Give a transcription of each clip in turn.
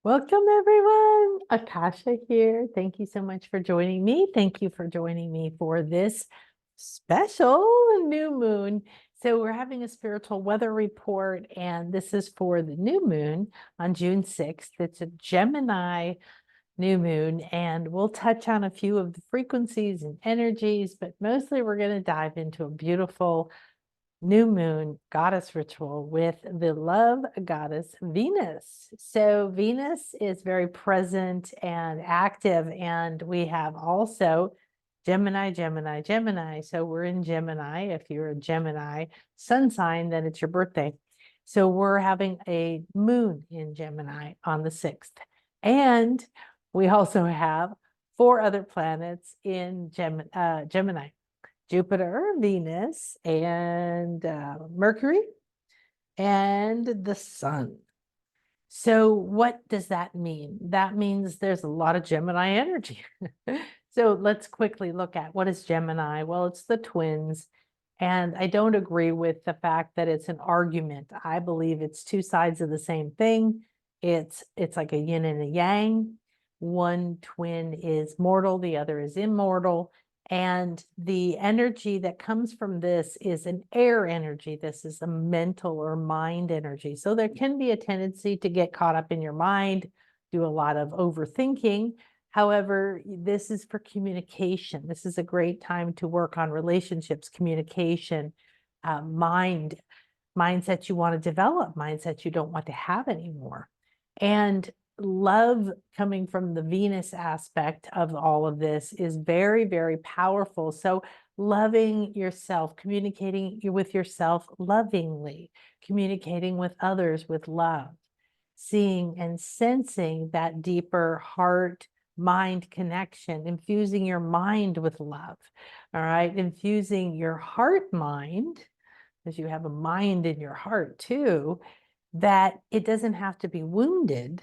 Welcome, everyone. Akasha here. Thank you so much for joining me. Thank you for joining me for this special new moon. So, we're having a spiritual weather report, and this is for the new moon on June 6th. It's a Gemini new moon, and we'll touch on a few of the frequencies and energies, but mostly we're going to dive into a beautiful new moon goddess ritual with the love goddess Venus. So Venus is very present and active, and we have also Gemini, Gemini, Gemini. So we're in Gemini. If you're a Gemini sun sign, then it's your birthday. So we're having a moon in Gemini on the 6th. And we also have 4 other planets in Gemini. Jupiter, Venus, and Mercury, and the sun. So what does that mean? That means there's a lot of Gemini energy. So let's quickly look at what is Gemini. Well, it's the twins. And I don't agree with the fact that it's an argument. I believe it's 2 sides of the same thing. It's like a yin and a yang. One twin is mortal, the other is immortal. And the energy that comes from this is an air energy. This is a mental or mind energy. So there can be a tendency to get caught up in your mind, do a lot of overthinking. However, this is for communication. This is a great time to work on relationships, communication, mindsets you want to develop, mindsets you don't want to have anymore. And love coming from the Venus aspect of all of this is very, very powerful. So loving yourself, communicating with yourself lovingly, communicating with others with love, seeing and sensing that deeper heart mind connection, infusing your mind with love. All right, infusing your heart mind, because you have a mind in your heart too, that it doesn't have to be wounded.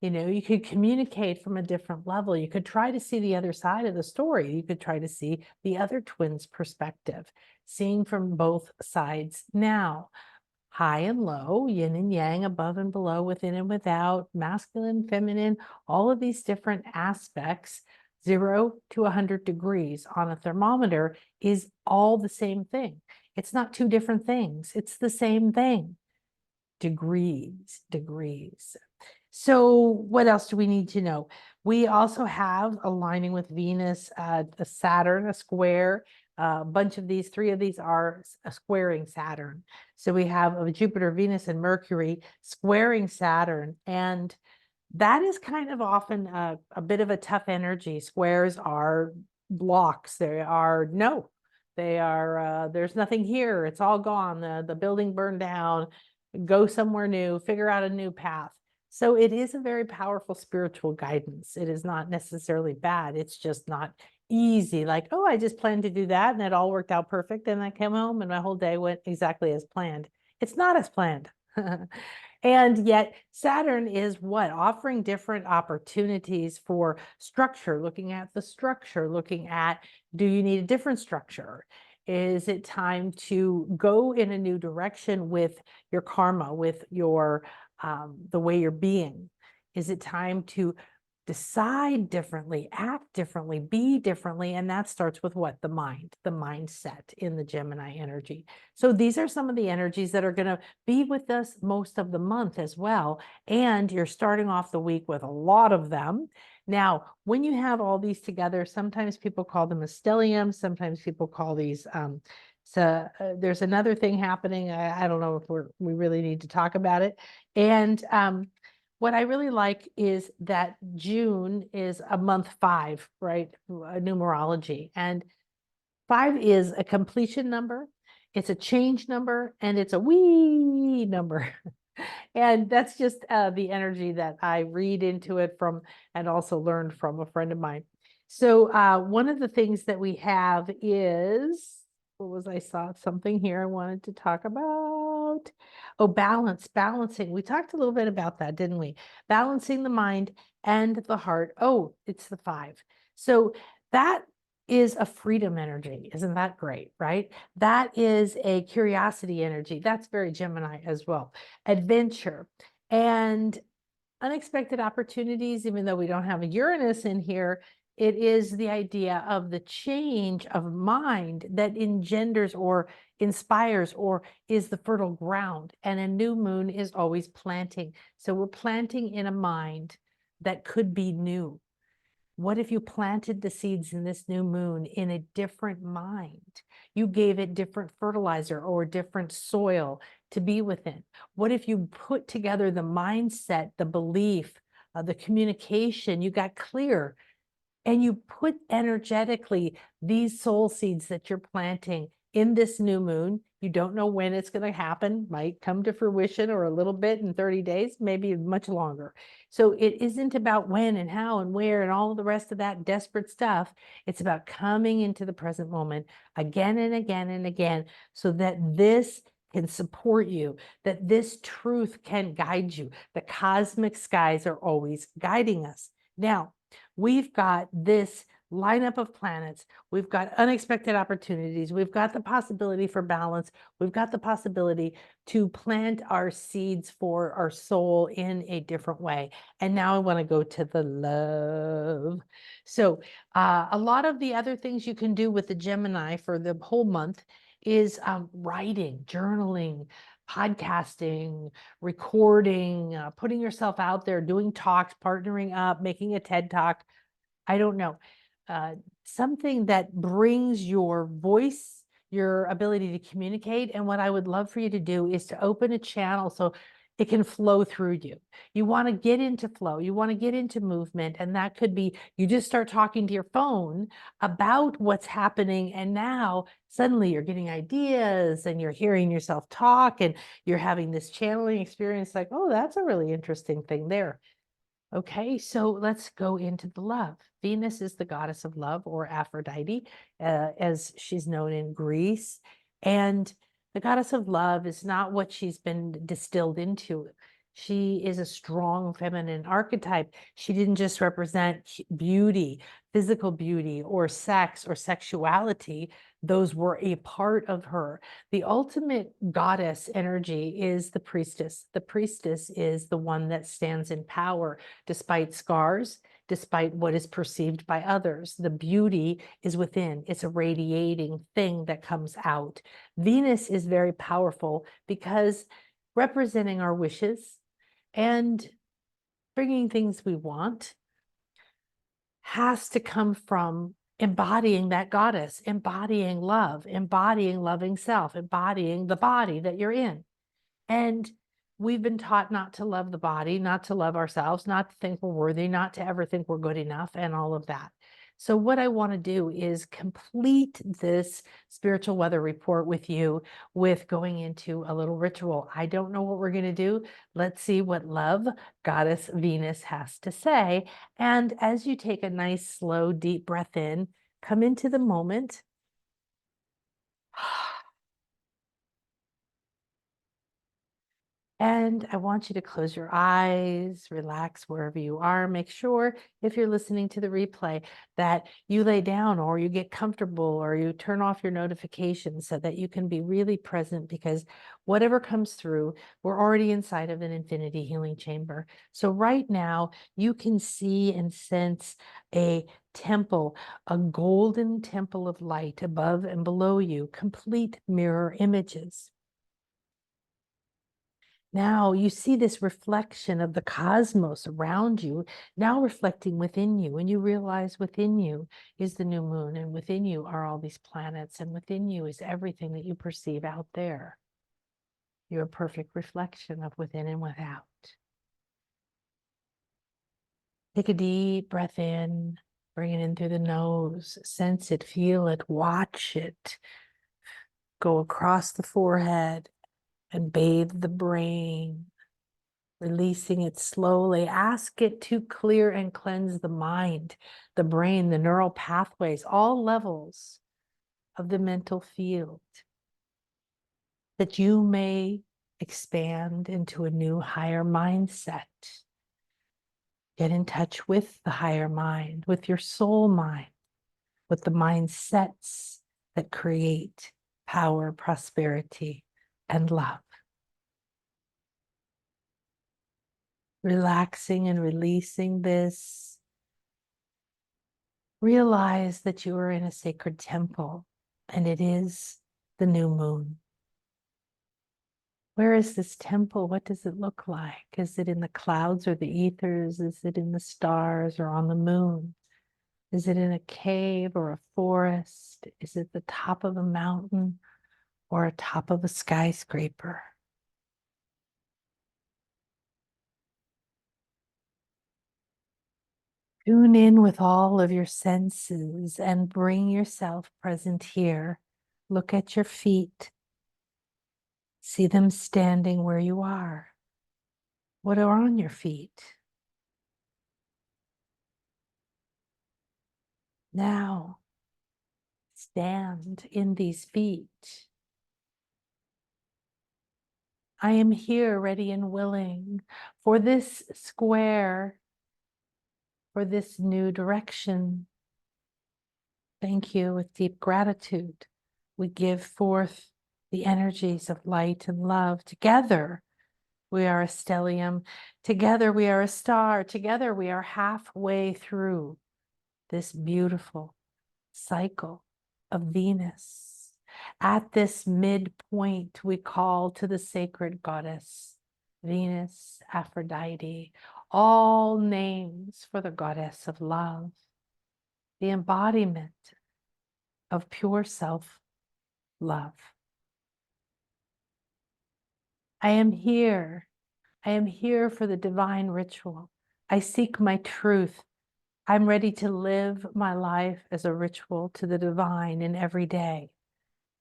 You know, you could communicate from a different level. You could try to see the other side of the story. You could try to see the other twin's perspective, seeing from both sides now, high and low, yin and yang, above and below, within and without, masculine, feminine, all of these different aspects, 0 to 100 degrees on a thermometer is all the same thing. It's not 2 different things. It's the same thing. Degrees. So what else do we need to know? We also have aligning with Venus, a Saturn, a square. A bunch of these, 3 of these are squaring Saturn. So we have Jupiter, Venus, and Mercury squaring Saturn. And that is kind of often a bit of a tough energy. Squares are blocks. They are there's nothing here. It's all gone. The building burned down. Go somewhere new, figure out a new path. So it is a very powerful spiritual guidance. It is not necessarily bad. It's just not easy. Like, oh, I just planned to do that and it all worked out perfect. And I came home and my whole day went exactly as planned. It's not as planned. And yet Saturn is what? Offering different opportunities for structure, looking at the structure, looking at, do you need a different structure? Is it time to go in a new direction with your karma, with your the way you're being? Is it time to decide differently, act differently, be differently? And that starts with what? The mind, the mindset in the Gemini energy. So these are some of the energies that are going to be with us most of the month as well. And you're starting off the week with a lot of them. Now, when you have all these together, sometimes people call them a stellium, sometimes people call these there's another thing happening. I don't know if we really need to talk about it. And what I really like is that June is a month 5, right? Numerology. And 5 is a completion number, it's a change number, and it's a wee number. And that's just the energy that I read into it from and also learned from a friend of mine. So one of the things that we have is, I saw something here I wanted to talk about. Oh, balancing. We talked a little bit about that, didn't we? Balancing the mind and the heart. Oh, it's the 5. So that is a freedom energy. Isn't that great, right? That is a curiosity energy. That's very Gemini as well. Adventure. And unexpected opportunities, even though we don't have a Uranus in here, it is the idea of the change of mind that engenders or inspires or is the fertile ground. And a new moon is always planting. So we're planting in a mind that could be new. What if you planted the seeds in this new moon in a different mind? You gave it different fertilizer or different soil to be within. What if you put together the mindset, the belief, the communication, you got clear, and you put energetically these soul seeds that you're planting in this new moon. You don't know when it's going to happen, might come to fruition or a little bit in 30 days, maybe much longer. So it isn't about when and how and where and all the rest of that desperate stuff. It's about coming into the present moment again and again and again, so that this can support you, that this truth can guide you. The cosmic skies are always guiding us. Now, we've got this lineup of planets. We've got unexpected opportunities. We've got the possibility for balance. We've got the possibility to plant our seeds for our soul in a different way. And now I want to go to the love. So a lot of the other things you can do with the Gemini for the whole month is writing, journaling, podcasting, recording, putting yourself out there, doing talks, partnering up, making a TED Talk. I don't know. Something that brings your voice, your ability to communicate. And what I would love for you to do is to open a channel so it can flow through you. You want to get into flow. You want to get into movement. And that could be, you just start talking to your phone about what's happening. And now suddenly you're getting ideas and you're hearing yourself talk and you're having this channeling experience like, oh, that's a really interesting thing there. Okay, so let's go into the love. Venus is the goddess of love, or Aphrodite, as she's known in Greece. And the goddess of love is not what she's been distilled into. She is a strong feminine archetype. She didn't just represent beauty, physical beauty, or sex or sexuality. Those were a part of her. The ultimate goddess energy is the priestess. The priestess is the one that stands in power despite scars, despite what is perceived by others. The beauty is within. It's a radiating thing that comes out. Venus is very powerful because representing our wishes and bringing things we want has to come from embodying that goddess, embodying love, embodying loving self, embodying the body that you're in. And we've been taught not to love the body, not to love ourselves, not to think we're worthy, not to ever think we're good enough, and all of that. So what I want to do is complete this spiritual weather report with you with going into a little ritual. I don't know what we're going to do. Let's see what love goddess Venus has to say. And as you take a nice, slow, deep breath in, come into the moment. And I want you to close your eyes, relax wherever you are. Make sure, if you're listening to the replay, that you lay down or you get comfortable or you turn off your notifications so that you can be really present, because whatever comes through, we're already inside of an infinity healing chamber. So right now, you can see and sense a temple, a golden temple of light above and below you, complete mirror images. Now you see this reflection of the cosmos around you, now reflecting within you, and you realize within you is the new moon, and within you are all these planets, and within you is everything that you perceive out there. You're a perfect reflection of within and without. Take a deep breath in, bring it in through the nose, sense it, feel it, watch it go across the forehead and bathe the brain. Releasing it slowly. Ask it to clear and cleanse the mind, the brain, the neural pathways, all levels of the mental field, that you may expand into a new higher mindset. Get in touch with the higher mind, with your soul mind, with the mindsets that create power, prosperity, and love. relaxing and releasing this. Realize that you are in a sacred temple and it is the new moon. Where is this temple? What does it look like? Is it in the clouds or the ethers? Is it in the stars or on the moon? Is it in a cave or a forest? Is it the top of a mountain or atop of a skyscraper? Tune in with all of your senses and bring yourself present here. Look at your feet. See them standing where you are. What are on your feet? Now, stand in these feet. I am here ready and willing for this square, for this new direction. Thank you with deep gratitude. We give forth the energies of light and love. Together, we are a stellium. Together, we are a star. Together, we are halfway through this beautiful cycle of Venus. At this midpoint, we call to the sacred goddess, Venus, Aphrodite, all names for the goddess of love, the embodiment of pure self-love. I am here. I am here for the divine ritual. I seek my truth. I'm ready to live my life as a ritual to the divine in every day.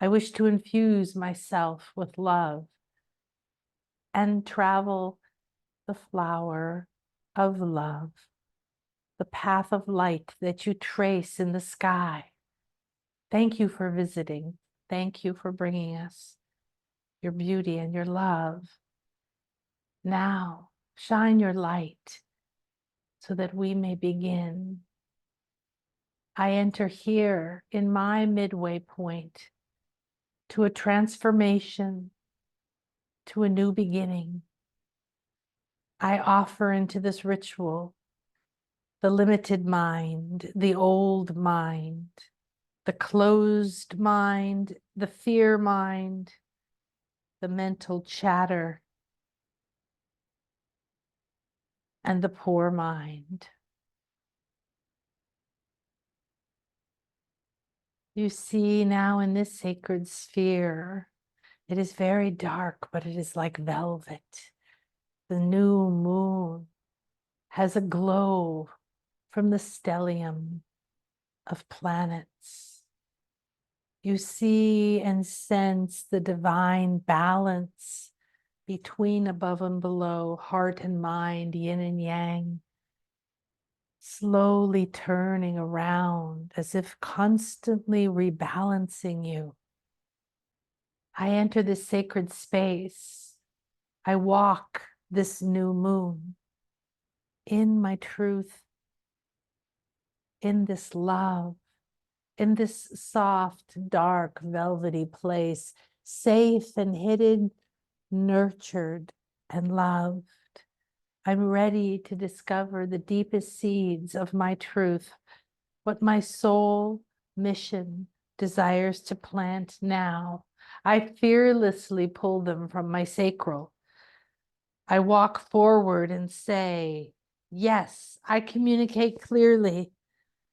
I wish to infuse myself with love and travel the flower of love, the path of light that you trace in the sky. Thank you for visiting. Thank you for bringing us your beauty and your love. Now, shine your light so that we may begin. I enter here in my midway point to a transformation, to a new beginning. I offer into this ritual the limited mind, the old mind, the closed mind, the fear mind, the mental chatter, and the poor mind. You see now in this sacred sphere, it is very dark, but it is like velvet. The new moon has a glow from the stellium of planets. You see and sense the divine balance between above and below, heart and mind, yin and yang, slowly turning around as if constantly rebalancing you. I enter this sacred space. I walk this new moon in my truth, in this love, in this soft, dark, velvety place, safe and hidden, nurtured and loved. I'm ready to discover the deepest seeds of my truth, what my soul mission desires to plant now. I fearlessly pull them from my sacral. I walk forward and say, yes, I communicate clearly.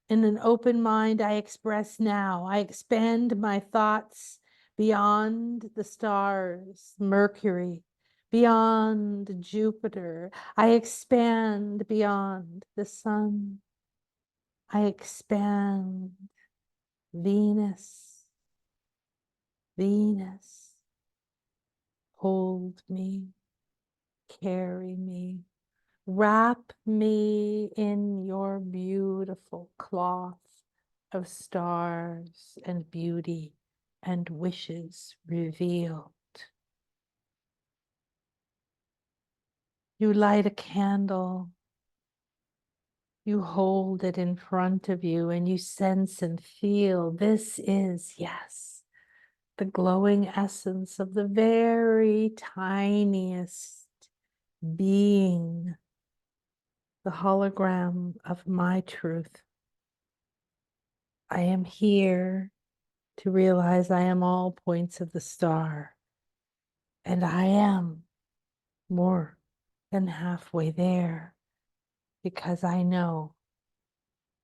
In an open mind, I express now. I expand my thoughts beyond the stars, Mercury, beyond Jupiter. I expand beyond the sun. I expand Venus. Venus, hold me, carry me, wrap me in your beautiful cloth of stars and beauty and wishes revealed. You light a candle, you hold it in front of you, and you sense and feel this is, yes, the glowing essence of the very tiniest being the hologram of my truth. I am here to realize I am all points of the star, and I am more than halfway there because I know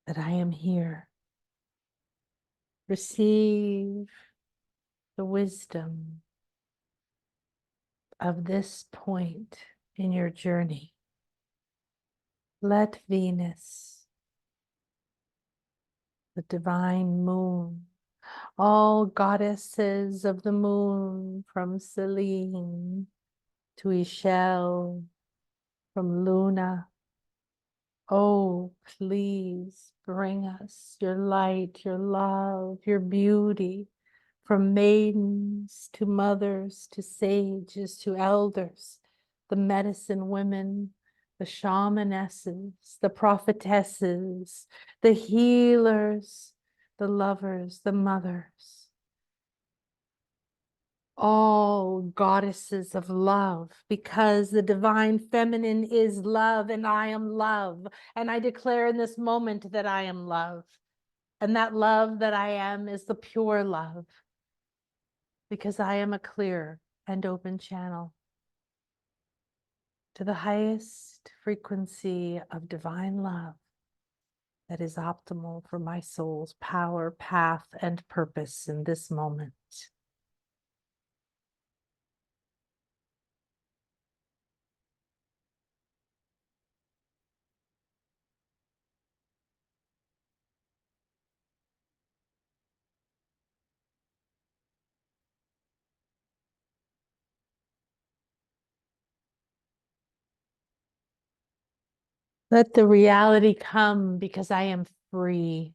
that I am here. Receive the wisdom of this point in your journey. Let Venus, the divine moon, all goddesses of the moon, from Selene to Ishel, from Luna, oh, please bring us your light, your love, your beauty, from maidens to mothers to sages to elders, the medicine women, the shamanesses, the prophetesses, the healers, the lovers, the mothers, all goddesses of love, because the divine feminine is love and I am love. And I declare in this moment that I am love. And that love that I am is the pure love, because I am a clear and open channel to the highest frequency of divine love that is optimal for my soul's power, path, and purpose in this moment. Let the reality come, because I am free.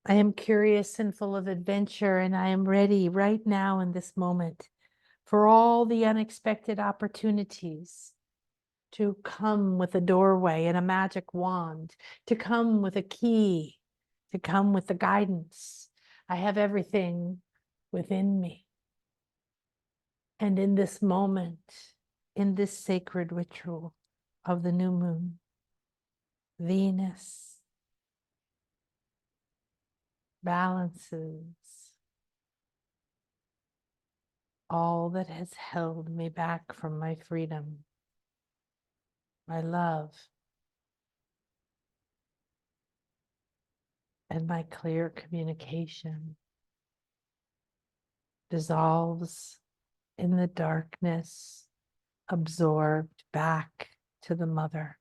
I am curious and full of adventure, and I am ready right now in this moment for all the unexpected opportunities to come with a doorway and a magic wand, to come with a key, to come with the guidance. I have everything within me. And in this moment, in this sacred ritual of the new moon, Venus balances all that has held me back from my freedom, my love, and my clear communication. Dissolves in the darkness, absorbed back to the mother.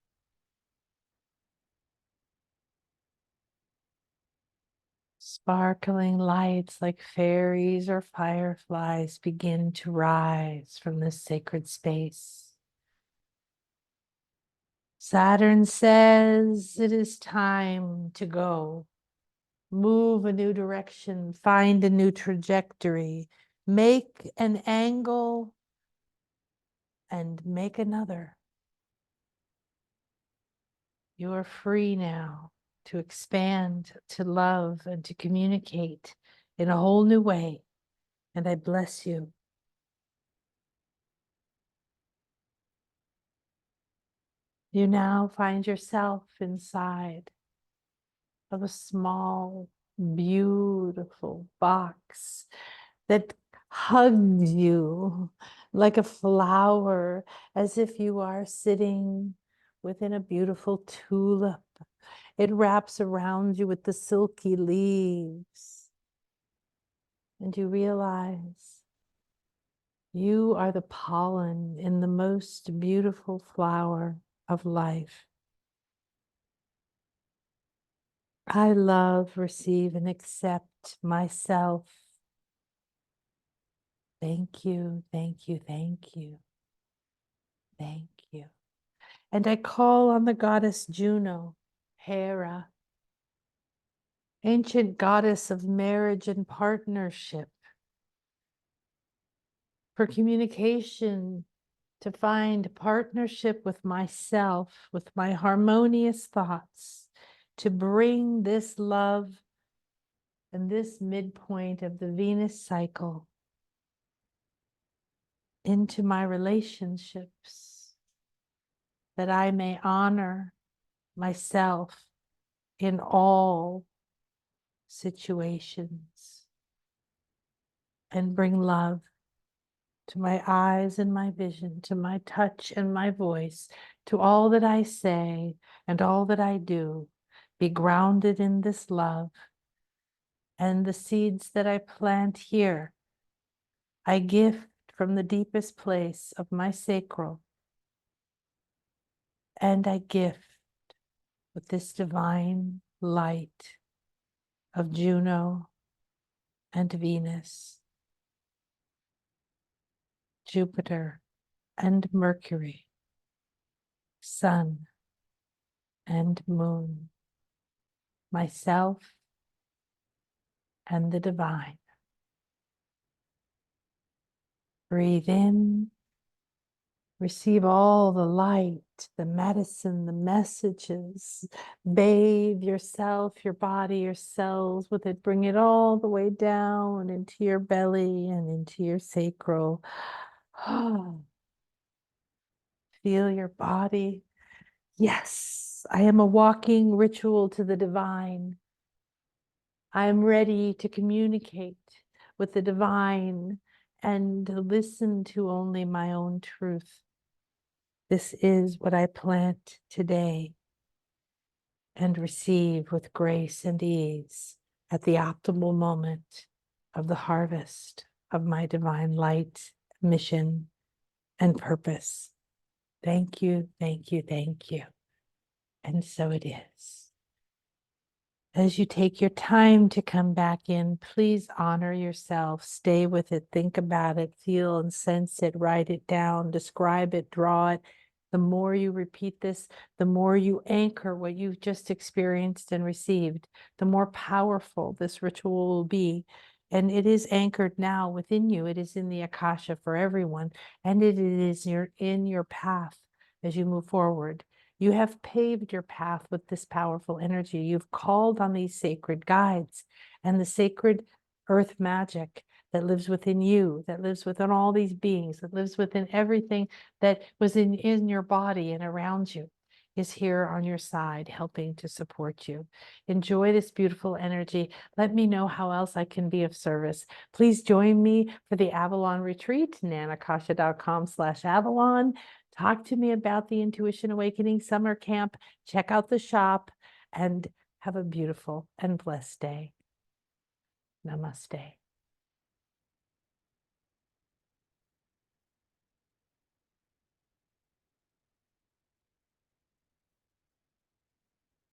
Sparkling lights like fairies or fireflies begin to rise from this sacred space. Saturn says it is time to go. Move a new direction, find a new trajectory, make an angle and make another. You are free now to expand, to love, and to communicate in a whole new way. And I bless you. You now find yourself inside of a small, beautiful box that hugs you like a flower, as if you are sitting within a beautiful tulip. It wraps around you with the silky leaves, and you realize you are the pollen in the most beautiful flower of life. I love, receive, and accept myself. Thank you, thank you, thank you, thank you. And I call on the goddess Juno, Hera, ancient goddess of marriage and partnership, for communication, to find partnership with myself, with my harmonious thoughts, to bring this love and this midpoint of the Venus cycle into my relationships, that I may honor myself in all situations and bring love to my eyes and my vision, to my touch and my voice, to all that I say and all that I do, be grounded in this love. And the seeds that I plant here, I gift from the deepest place of my sacral, and I gift with this divine light of Juno and Venus, Jupiter and Mercury, Sun and Moon, myself and the divine. Breathe in, receive all the light, the medicine, the messages. Bathe yourself, your body, your cells with it. Bring it all the way down into your belly and into your sacral. Feel your body. Yes, I am a walking ritual to the divine. I am ready to communicate with the divine and to listen to only my own truth. This is what I plant today and receive with grace and ease at the optimal moment of the harvest of my divine light, mission, and purpose. Thank you, thank you, thank you. And so it is. As you take your time to come back in, please honor yourself, stay with it, think about it, feel and sense it, write it down, describe it, draw it. The more you repeat this, the more you anchor what you've just experienced and received, the more powerful this ritual will be. And it is anchored now within you. It is in the Akasha for everyone, and it is in your path as you move forward. You have paved your path with this powerful energy. You've called on these sacred guides and the sacred earth magic that lives within you, that lives within all these beings, that lives within everything that was in your body and around you, is here on your side, helping to support you. Enjoy this beautiful energy. Let me know how else I can be of service. Please join me for the Avalon retreat, nanakasha.com/Avalon. Talk to me about the Intuition Awakening Summer Camp. Check out the shop and have a beautiful and blessed day. Namaste.